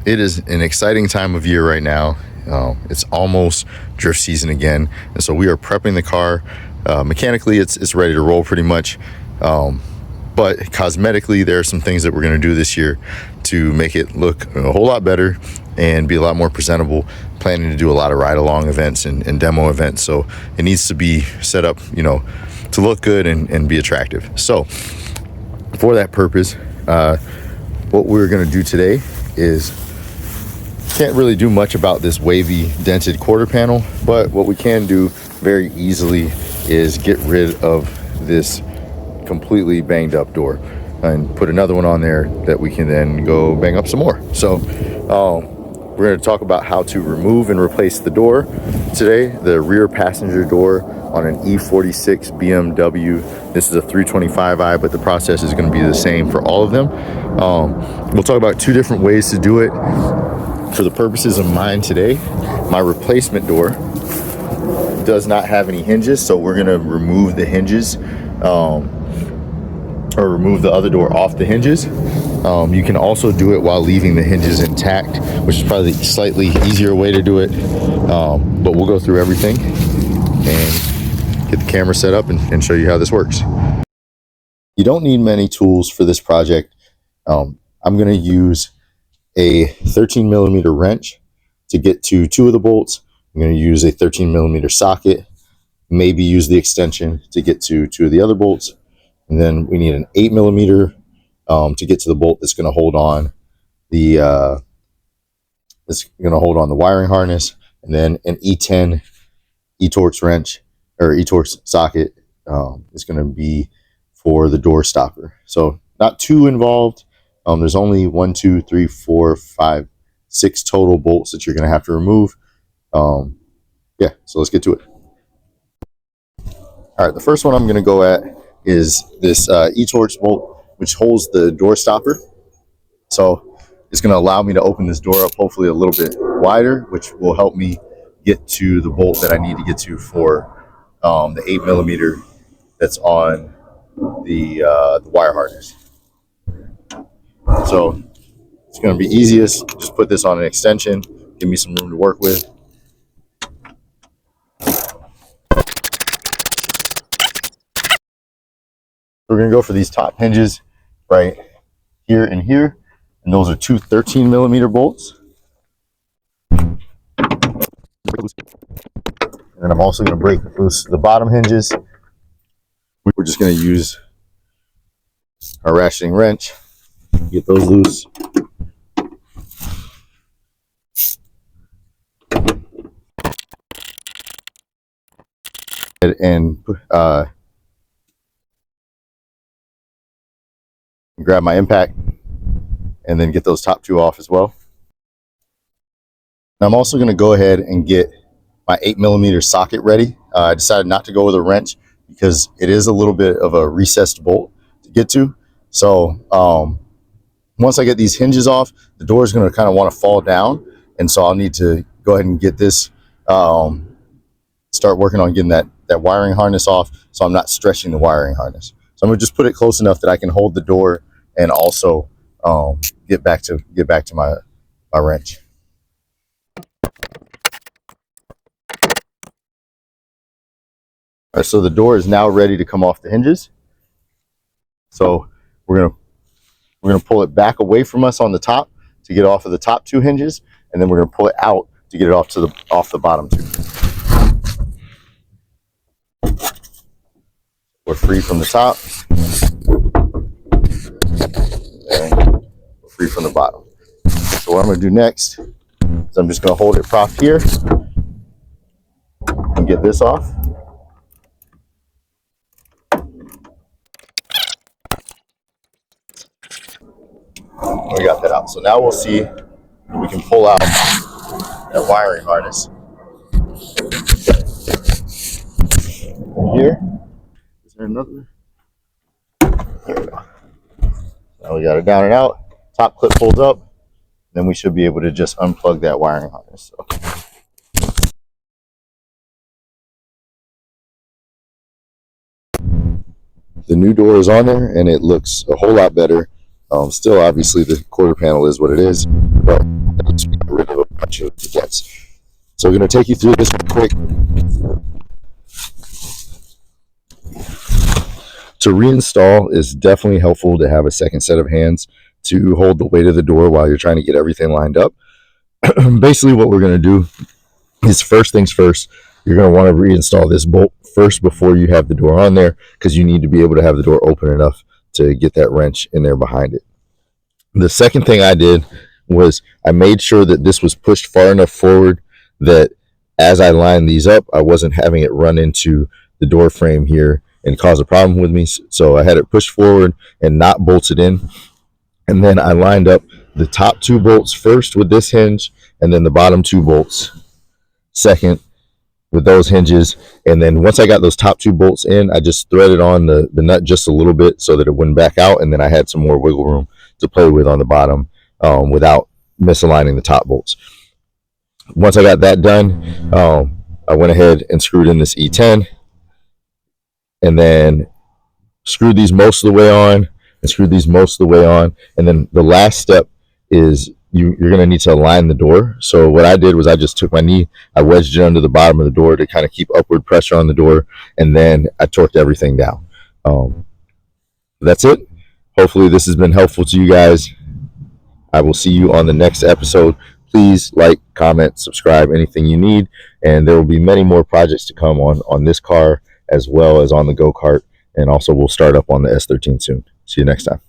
It is an exciting time of year right now. It's almost drift season again, and so we are prepping the car. Mechanically, it's ready to roll pretty much, but cosmetically, there are some things that we're going to do this year to make it look a whole lot better and be a lot more presentable. Planning to do a lot of ride-along events and demo events, so it needs to be set up, to look good and be attractive. So, for that purpose, what we're going to do today is can't really do much about this wavy dented quarter panel, but what we can do very easily is get rid of this completely banged up door and put another one on there that we can then go bang up some more. So we're going to talk about how to remove and replace the door today, the rear passenger door on an E46 BMW. This is a 325i, but the process is going to be the same for all of them. We'll talk about two different ways to do it. For the purposes of mine today, my replacement door does not have any hinges, so we're gonna remove the hinges, or remove the other door off the hinges. You can also do it while leaving the hinges intact, which is probably the slightly easier way to do it, but we'll go through everything and get the camera set up and show you how this works. You don't need many tools for this project. I'm gonna use a 13 millimeter wrench to get to two of the bolts. I'm going to use a 13 millimeter socket, maybe use the extension to get to two of the other bolts. And then we need an 8 millimeter to get to the bolt that's going to hold on the wiring harness. And then an E10 E-Torx wrench or E-Torx socket is going to be for the door stopper. So not too involved. There's only 1, 2, 3, 4, 5, 6 total bolts that you're going to have to remove. Yeah, so let's get to it. All right, the first one I'm going to go at is this E-Torx bolt, which holds the door stopper. So it's going to allow me to open this door up hopefully a little bit wider, which will help me get to the bolt that I need to get to for the 8 millimeter that's on the wire harness. So it's going to be easiest. Just put this on an extension, give me some room to work with. We're going to go for these top hinges right here and here. And those are two 13 millimeter bolts. And then I'm also going to break loose the bottom hinges. We're just going to use our ratcheting wrench, get those loose. And grab my impact and then get those top two off as well. Now I'm also going to go ahead and get my 8 millimeter socket ready. I decided not to go with a wrench because it is a little bit of a recessed bolt to get to. So once I get these hinges off, the door is going to kind of want to fall down, and so I'll need to go ahead and get this, start working on getting that wiring harness off, so I'm not stretching the wiring harness. So I'm going to just put it close enough that I can hold the door and also get back to my wrench. All right, so the door is now ready to come off the hinges. So we're gonna pull it back away from us on the top to get off of the top two hinges, and then we're gonna pull it out to get it off the bottom two. We're free from the top, and we're free from the bottom. So what I'm gonna do next is I'm just gonna hold it propped here and get this off. We got that out. So now we'll see if we can pull out that wiring harness. Here. Is there another? There we go. Now we got it down and out. Top clip pulls up. Then we should be able to just unplug that wiring harness. So. The new door is on there and it looks a whole lot better. Still, obviously, the quarter panel is what it is, but rid of a bunch of the dents. So we're going to take you through this real quick. To reinstall is definitely helpful to have a second set of hands to hold the weight of the door while you're trying to get everything lined up. Basically what we're going to do is, first things first, you're going to want to reinstall this bolt first before you have the door on there, because you need to be able to have the door open enough to get that wrench in there behind it. The second thing I did was I made sure that this was pushed far enough forward that as I lined these up, I wasn't having it run into the door frame here and cause a problem with me. So I had it pushed forward and not bolted in. And then I lined up the top 2 bolts first with this hinge, and then the bottom 2 bolts second with those hinges. And then once I got those top 2 bolts in, I just threaded on the nut just a little bit so that it wouldn't back out, and then I had some more wiggle room to play with on the bottom without misaligning the top bolts. Once I got that done, I went ahead and screwed in this E10, and then screwed these most of the way on, and screwed these most of the way on. And then the last step is you're going to need to align the door. So what I did was I just took my knee, I wedged it under the bottom of the door to kind of keep upward pressure on the door, and then I torqued everything down. That's it. Hopefully this has been helpful to you guys. I will see you on the next episode. Please like, comment, subscribe, anything you need. And there will be many more projects to come on this car as well as on the go-kart. And also we'll start up on the S13 soon. See you next time.